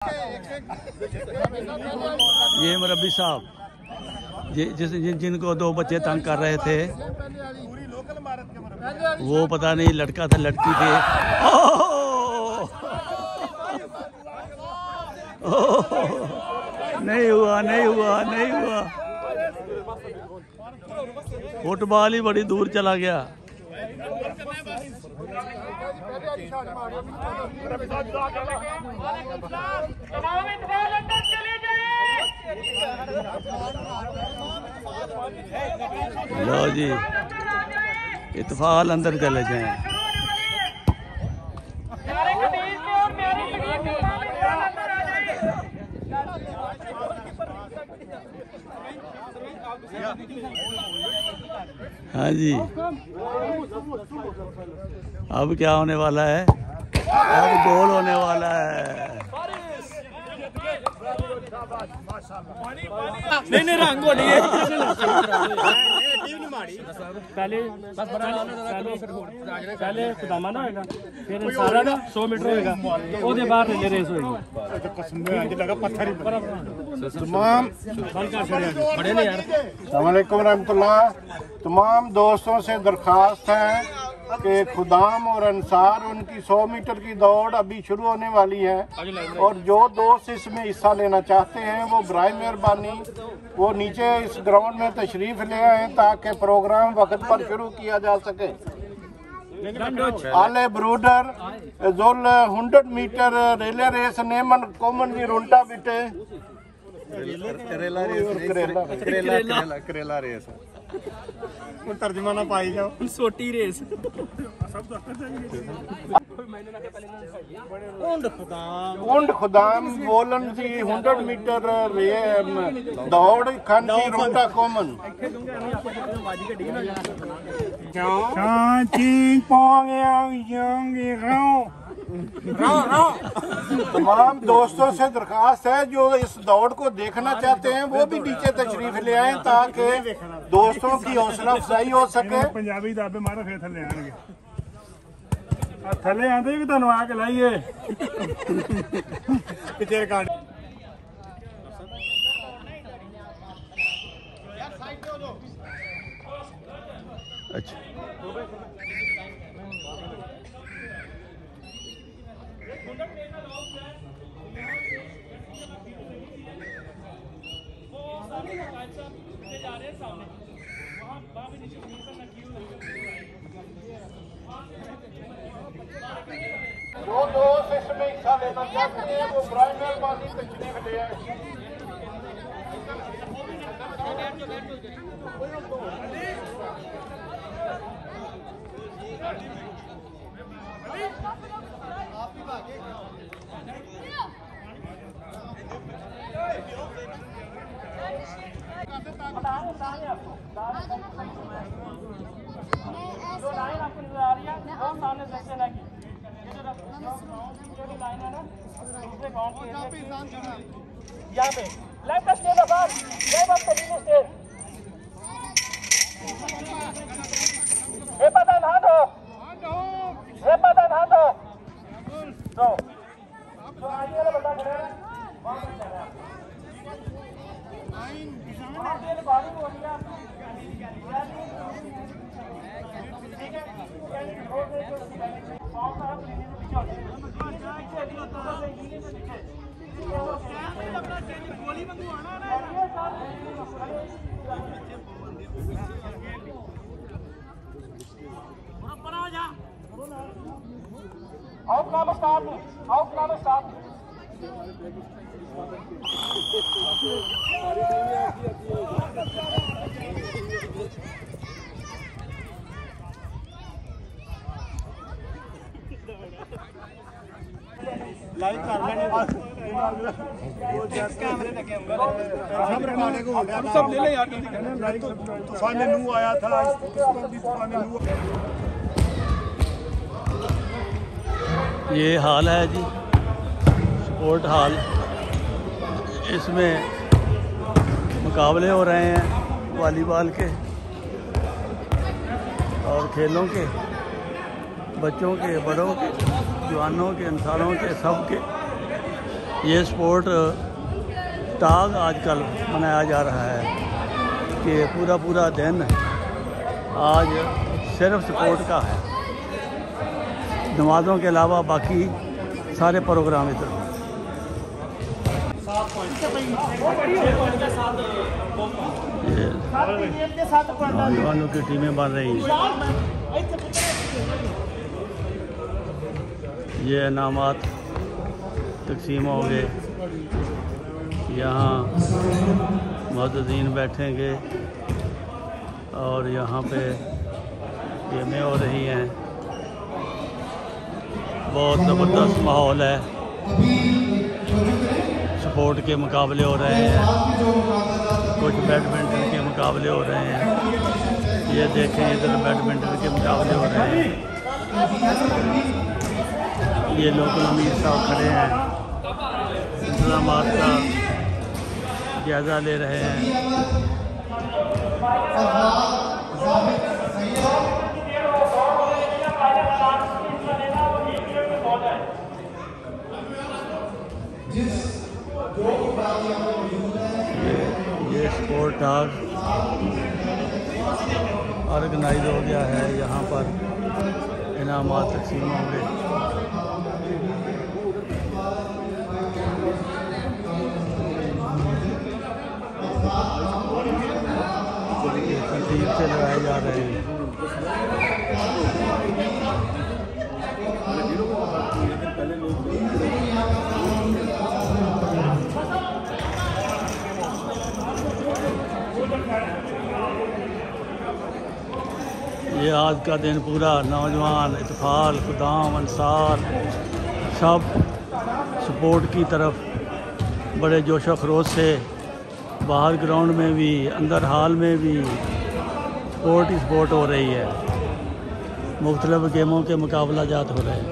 ये मुरब्बी साहब जिनको दो बच्चे तंग कर रहे थे, वो पता नहीं लड़का था लड़की थी। नहीं हुआ नहीं हुआ नहीं हुआ, फुटबॉल ही बड़ी दूर चला गया। लो जी, इत्फाल अंदर चले जाएं। हाँ जी, अब क्या होने वाला है? अब गोल होने वाला है। नहीं रंग हो नहीं है। पहले खुदामा ना होगा, फिर सारा ना 100 मीटर होगा, उसके बाद रेस होगी। अस्सलामुअलैकुम रहमतुल्लाह। तमाम दोस्तों से दरख्वास्त है कि खुदाम और अंसार उनकी 100 मीटर की दौड़ अभी शुरू होने वाली है, और जो दोस्त इसमें हिस्सा लेना चाहते हैं वो बराए मेहरबानी वो नीचे इस ग्राउंड में तशरीफ ले आए ताकि प्रोग्राम वक्त पर शुरू किया जा सके। आले ब्रूडर जोल 100 मीटर रेले रेस नेमन कॉमन जी रुंटा बिटे करेला रेस तर्जुमा ना पाई जाओ, सोटी रेस। उंड खुदाम बोलन जी 100 मीटर दौड़ खांची रोटा कॉमन। तमाम दोस्तों से दरखास्त है जो इस दौड़ को देखना चाहते हैं वो भी नीचे तशरीफ ले आए ताकि दोस्तों की हौसला अफजाई हो सके। पंजाबी दाबे मारो फिर थले आएंगे, थले आते भी तुहानू आके लाइए। अच्छा, जो दोस्त इसमें हिस्सा लेना चाहते हैं वो बराए मेहरबानी तशरीफ ले आए। जो लाइन आपको नजर आ रही है वो सामने सेक्शन है की, ये जो लाइन है ना दूसरे गांव की यहाँ पे left stage about left of the stage ये पता ना दो ये पता ना दो तो आगे वाला बंदा खड़ा है वहां पे चला वहां पे रिकॉर्डिंग हो रही है ठीक है। आउट नाम स्टार्ट आउट नाम स्टार्ट लाइव कर लेने कैमरे लगे होंगे सब ले ले यार तूफान नू आया था तूफान नू। ये हाल है जी, स्पोर्ट हॉल। इसमें मुकाबले हो रहे हैं वॉलीबॉल के और खेलों के, बच्चों के, बड़ों के, जवानों के, इंसानों के, सब के। ये स्पोर्ट टाग आजकल मनाया जा रहा है कि पूरा दिन आज सिर्फ स्पोर्ट का है, नमाज़ों के अलावा बाकी सारे प्रोग्राम इधर। नौजवानों की टीमें बन रही हैं। ये इनामात तकसीम हो गए, यहाँ मुअज़्ज़िज़ीन बैठेंगे और यहाँ पे गेमें हो रही हैं। बहुत ज़बरदस्त माहौल है, स्पोर्ट के मुकाबले हो रहे हैं, कुछ बैडमिंटन के मुकाबले हो रहे हैं। ये देखें इधर बैडमिंटन के मुकाबले हो रहे हैं। ये लोकल अमीर साहब खड़े हैं, इंतज़ामात का जायज़ा ले रहे हैं। ये स्पोर्ट टाग ऑर्गेनाइज हो गया है, यहाँ पर इनामात तकसीम होंगे। तरतीब से लगाए जा रहे हैं। ये आज का दिन पूरा नौजवान, इत्फाल, खुदाम, अंसार सब सपोर्ट की तरफ बड़े जोशो खरोश से, बाहर ग्राउंड में भी अंदर हॉल में भी स्पोर्ट ही स्पोर्ट हो रही है। मुख्तलिफ गेमों के मुकाबला जात हो रहे हैं।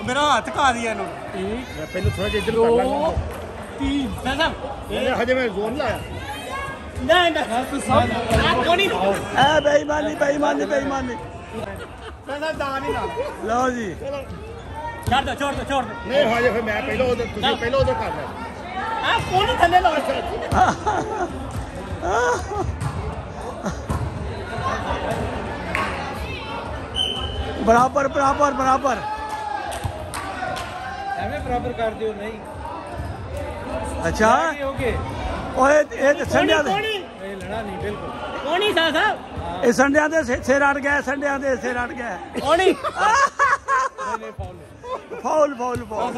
मेरा हाथ खा दिया पहले थोड़ा इधर कर लगा 3 हजे मैं जोन लाया बेईमानी बेईमानी बेईमानी। लो जी छोड़ दो नहीं हजे फिर मैं पहले उधर कर लिया। आप कौन थल्ले लो बराबर बराबर बराबर बराबर कर दियो नहीं। अच्छा ओए ये संडिया दे नहीं लड़ा नहीं बिल्कुल कौन साहब ये संडिया दे सिर अड़ गया, संडिया दे सिर अड़ गया। कौन फाउल फाउल फाउल।